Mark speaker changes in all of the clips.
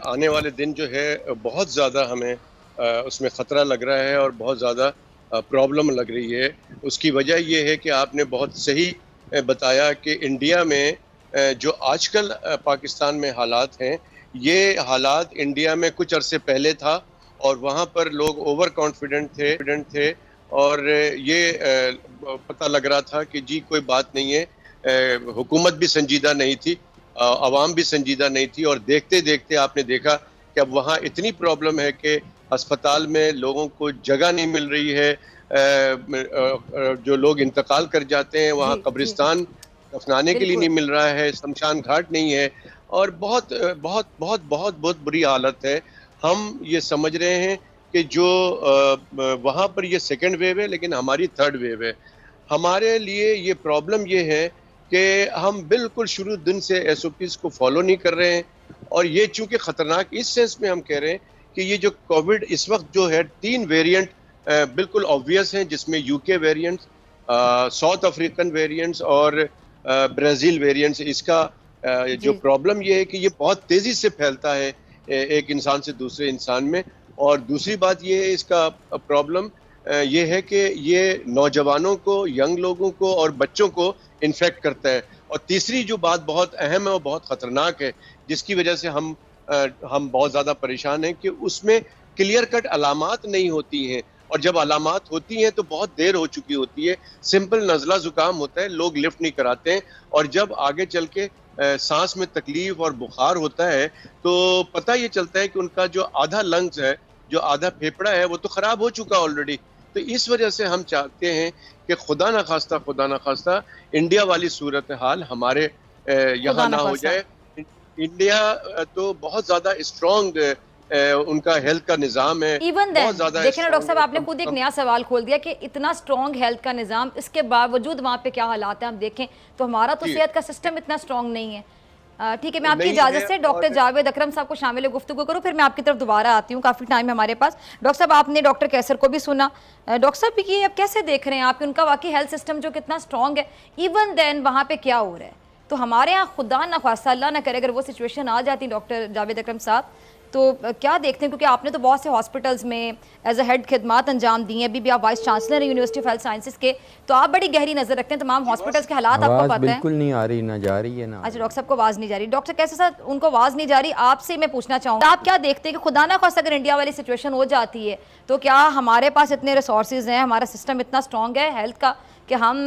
Speaker 1: आने वाले दिन जो है बहुत ज़्यादा हमें उसमें ख़तरा लग रहा है और बहुत ज़्यादा प्रॉब्लम लग रही है। उसकी वजह ये है कि आपने बहुत सही बताया कि इंडिया में जो आजकल पाकिस्तान में हालात हैं, ये हालात इंडिया में कुछ अरसे पहले था और वहाँ पर लोग ओवर कॉन्फिडेंट थे और ये पता लग रहा था कि जी कोई बात नहीं है, हुकूमत भी संजीदा नहीं थी, अवाम भी संजीदा नहीं थी और देखते देखते आपने देखा कि अब वहाँ इतनी प्रॉब्लम है कि अस्पताल में लोगों को जगह नहीं मिल रही है, जो लोग इंतकाल कर जाते हैं वहाँ कब्रिस्तान दफनाने के लिए नहीं मिल रहा है, शमशान घाट नहीं है और बहुत बहुत बहुत बहुत बहुत बुरी हालत है। हम ये समझ रहे हैं कि जो वहाँ पर ये सेकंड वेव है लेकिन हमारी थर्ड वेव है। हमारे लिए ये प्रॉब्लम ये है कि हम बिल्कुल शुरू दिन से एसओपीज को फॉलो नहीं कर रहे हैं और ये चूंकि खतरनाक इस सेंस में हम कह रहे हैं कि ये जो कोविड इस वक्त जो है 3 वेरिएंट बिल्कुल ऑब्वियस हैं, जिसमें UK variant, south African variants और ब्राज़ील वेरिएंट्स। इसका जो प्रॉब्लम ये है कि ये बहुत तेज़ी से फैलता है एक इंसान से दूसरे इंसान में। और दूसरी बात ये है इसका प्रॉब्लम ये है कि ये नौजवानों को, यंग लोगों को और बच्चों को इन्फेक्ट करता है। और तीसरी जो बात बहुत अहम है और बहुत ख़तरनाक है, जिसकी वजह से हम बहुत ज़्यादा परेशान हैं कि उसमें क्लियर कट अलामात नहीं होती हैं और जब अलामात होती हैं तो बहुत देर हो चुकी होती है। सिंपल नज़ला ज़ुकाम होता है, लोग लिफ्ट नहीं कराते हैं और जब आगे चल के सांस में तकलीफ और बुखार होता है तो पता ये चलता है कि उनका जो आधा लंग्स है, जो आधा फेफड़ा है, वो तो ख़राब हो चुका ऑलरेडी। तो इस वजह से हम चाहते हैं कि खुदा न खास्ता इंडिया वाली सूरत हाल हमारे यहाँ ना हो जाए। इंडिया तो बहुत ज़्यादा स्ट्रॉन्ग उनका हेल्थ का निज़ाम है।
Speaker 2: इवन देन देखिए ना डॉक्टर साहब, आपने खुद एक नया सवाल खोल दिया कि इतना स्ट्रॉन्ग हेल्थ का निज़ाम, इसके बावजूद वहाँ पे क्या हालात हैं हम देखें तो हमारा तो सेहत का सिस्टम इतना स्ट्रॉन्ग नहीं है। ठीक है, मैं आपकी इजाज़त से डॉक्टर जावेद अकरम साहब को शामिल गुफ्तगू करूँ, फिर मैं आपकी तरफ दोबारा आती हूँ, काफ़ी टाइम है हमारे पास। डॉक्टर साहब, आपने डॉक्टर कैसर को भी सुना, डॉक्टर साहब ये अब कैसे देख रहे हैं आप, उनका वाकई हेल्थ सिस्टम जो कितना स्ट्रॉन्ग है, इवन देन वहाँ पे क्या हो रहा है? तो हमारे यहाँ खुदा ना ख्वास्ता, अल्लाह ना करे, अगर वो सिचुएशन आ जाती डॉक्टर जावेद अकरम साहब, तो क्या देखते हैं? क्योंकि आपने तो बहुत से हॉस्पिटल्स में एज अ हेड खिदमत अंजाम दी हैं, अभी भी आप वाइस चांसलर हैं यूनिवर्सिटी ऑफ हेल्थ साइंसेज के, तो आप बड़ी गहरी नजर रखते हैं तमाम हॉस्पिटल्स के हालात, आपको पता है।
Speaker 3: बिल्कुल नहीं आ रही, ना जा रही है ना।
Speaker 2: अच्छा, डॉक्टर साहब को आवाज़ नहीं जा रही। डॉक्टर कैसे साहब, उनको आवाज़ नहीं जा रही, आपसे मैं पूछना चाहूँगा आप क्या देखते हैं कि खुदा ना खास्ता अगर इंडिया वाली सिचुएशन हो जाती है तो क्या हमारे पास इतने रिसोर्सेज हैं, हमारा सिस्टम इतना स्ट्रॉन्ग है हेल्थ का कि हम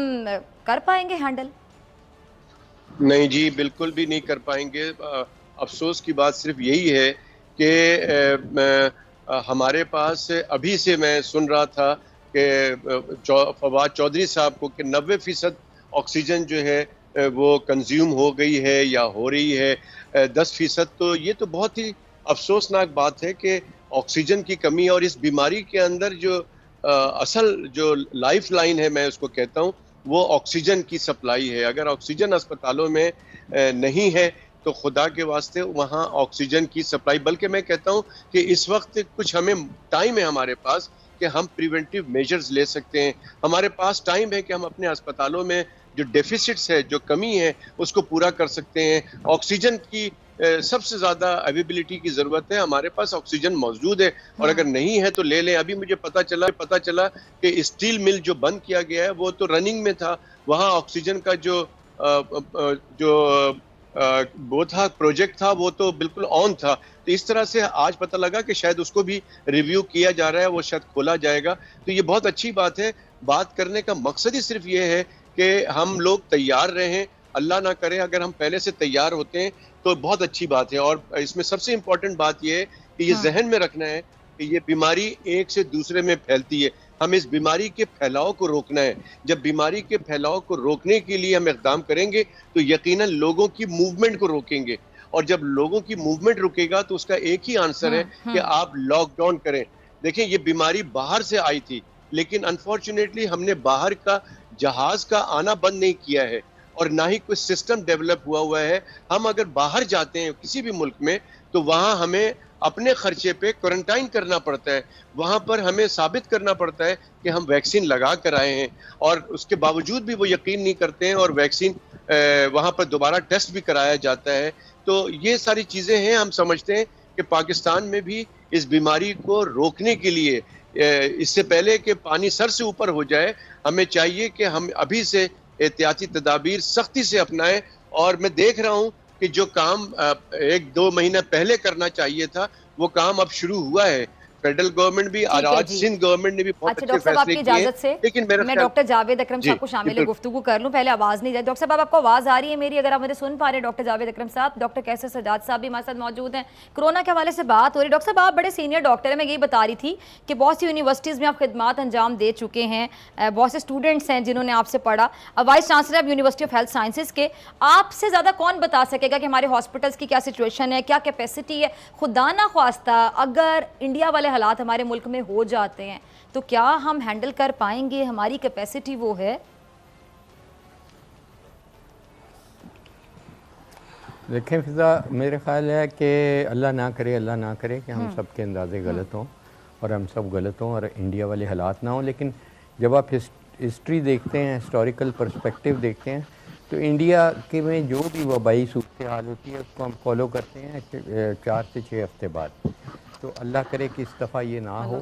Speaker 2: कर पाएंगे हैंडल?
Speaker 1: नहीं जी, बिल्कुल भी नहीं कर पाएंगे। अफसोस की बात सिर्फ यही है कि हमारे पास अभी से मैं सुन रहा था कि फवाद चौधरी साहब को कि 90% ऑक्सीजन जो है वो कंज्यूम हो गई है या हो रही है, 10%। तो ये तो बहुत ही अफसोसनाक बात है कि ऑक्सीजन की कमी और इस बीमारी के अंदर जो असल जो लाइफ लाइन है, मैं उसको कहता हूँ, वो ऑक्सीजन की सप्लाई है। अगर ऑक्सीजन अस्पतालों में नहीं है तो खुदा के वास्ते वहाँ ऑक्सीजन की सप्लाई, बल्कि मैं कहता हूँ कि इस वक्त कुछ हमें टाइम है हमारे पास कि हम प्रिवेंटिव मेजर्स ले सकते हैं। हमारे पास टाइम है कि हम अपने अस्पतालों में जो डेफिसिट्स है, जो कमी है, उसको पूरा कर सकते हैं। ऑक्सीजन की सबसे ज़्यादा अवेलेबिलिटी की ज़रूरत है, हमारे पास ऑक्सीजन मौजूद है और अगर नहीं है तो ले लें। अभी मुझे पता चला कि स्टील मिल जो बंद किया गया है वो तो रनिंग में था, वहाँ ऑक्सीजन का जो वो था, प्रोजेक्ट था, वो तो बिल्कुल ऑन था। तो इस तरह से आज पता लगा कि शायद उसको भी रिव्यू किया जा रहा है, वो शायद खोला जाएगा। तो ये बहुत अच्छी बात है। बात करने का मकसद ही सिर्फ ये है कि हम लोग तैयार रहें। अल्लाह ना करे अगर हम पहले से तैयार होते हैं तो बहुत अच्छी बात है। और इसमें सबसे इम्पोर्टेंट बात ये है कि ये जहन में रखना है कि ये बीमारी एक से दूसरे में फैलती है, हम इस बीमारी के फैलाव को रोकना है। जब बीमारी के फैलाव को रोकने के लिए हम इक़दाम करेंगे तो यकीनन लोगों की मूवमेंट को रोकेंगे और जब लोगों की मूवमेंट रुकेगा तो उसका एक ही आंसर है कि आप लॉकडाउन करें। देखें, ये बीमारी बाहर से आई थी लेकिन अनफॉर्चुनेटली हमने बाहर का जहाज का आना बंद नहीं किया है और ना ही कोई सिस्टम डेवलप हुआ है। हम अगर बाहर जाते हैं किसी भी मुल्क में तो वहाँ हमें अपने खर्चे पे क्वारंटाइन करना पड़ता है, वहाँ पर हमें साबित करना पड़ता है कि हम वैक्सीन लगा कर आए हैं और उसके बावजूद भी वो यकीन नहीं करते हैं और वैक्सीन वहाँ पर दोबारा टेस्ट भी कराया जाता है। तो ये सारी चीज़ें हैं, हम समझते हैं کہ پاکستان میں بھی اس بیماری کو روکنے کے لیے اس سے پہلے کہ پانی سر سے اوپر ہو جائے ہمیں چاہیے کہ ہم ابھی سے احتیاطی تدابیر سختی سے اپنائیں. اور میں دیکھ رہا ہوں کہ جو کام 1-2 مہینہ پہلے کرنا چاہیے تھا وہ کام اب شروع ہوا ہے. فیڈرل گورنمنٹ بھی اور آج سندھ گورنمنٹ نے بھی بہت اچھے فیصلے کیے ہیں. لیکن
Speaker 2: میں ڈاکٹر جاوید اکرم صاحب کو شامل گفتگو کر لوں. پہلے آواز نہیں جائے. ڈاکٹر صاحب آپ کو آواز آ رہی ہے میری؟ اگر آپ مجھے سن پا رہے ہیں ڈاکٹر جاوید اکرم صاحب. ڈاکٹر کیسر سجاد صاحب بھی ہمارے ساتھ موجود ہیں. کرونا کے حوالے سے بات ہو رہی ہے. ڈاکٹر صاحب آپ بڑے سینئر ڈاکٹر ہیں. میں یہی بتا رہی تھی کہ بہت سی یونیورسٹیز میں آپ خدمات انجام دے چکے ہیں. بہت سے اسٹوڈنٹس ہیں جنہوں نے آپ سے پڑھا. Vice chancellor of university of health sciences کے. آپ سے زیادہ کون بتا سکے گا کہ ہمارے ہاسپٹلس کی کیا سچویشن ہے, کیا کیپیسٹی ہے؟ خدا نہ خواستہ اگر انڈیا والے حالات ہمارے ملک میں ہو جاتے ہیں تو کیا ہم ہینڈل کر پائیں گے؟ ہماری کیپیسٹی وہ ہے؟
Speaker 3: دیکھیں فضا, میرے خیال ہے کہ اللہ نہ کرے کہ ہم سب کے اندازے غلط ہوں اور ہم سب غلط ہوں اور انڈیا والے حالات نہ ہوں. لیکن جب آپ ہسٹری دیکھتے ہیں, ہسٹوریکل پرسپیکٹیو دیکھتے ہیں, تو انڈیا کے میں جو بھی وبائی صورتحال ہوتی ہے اس کو ہم فالو کرتے ہیں 4 سے 6 ہفتے بعد. تو اللہ کرے کہ اس دفعہ یہ نہ ہو,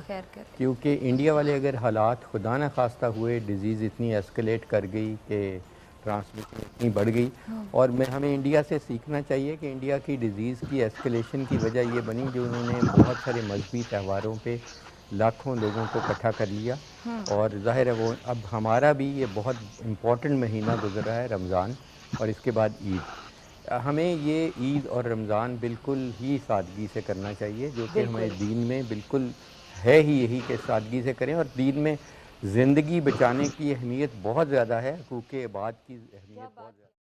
Speaker 3: کیونکہ انڈیا والے اگر حالات خدا نہ خواستہ ہوئے, ڈیزیز اتنی ایسکلیٹ کر گئی کہ ٹرانسمیشن اتنی بڑھ گئی. اور ہمیں انڈیا سے سیکھنا چاہیے کہ انڈیا کی ڈیزیز کی ایسکلیشن کی وجہ یہ بنی جو انہوں نے بہت سارے مذہبی تہواروں پہ لاکھوں لوگوں کو اکٹھا کر لیا. اور ظاہر ہے وہ اب ہمارا بھی یہ بہت امپورٹنٹ مہینہ گزر رہا ہے رمضان, اور اس کے بعد عید. ہمیں یہ عید اور رمضان بالکل ہی سادگی سے کرنا چاہیے, جو کہ ہمارے دین میں بالکل ہے ہی یہی کہ سادگی سے کریں. اور دین میں زندگی بچانے کی اہمیت بہت زیادہ ہے, حقوق عباد کی اہمیت بہت زیادہ ہے.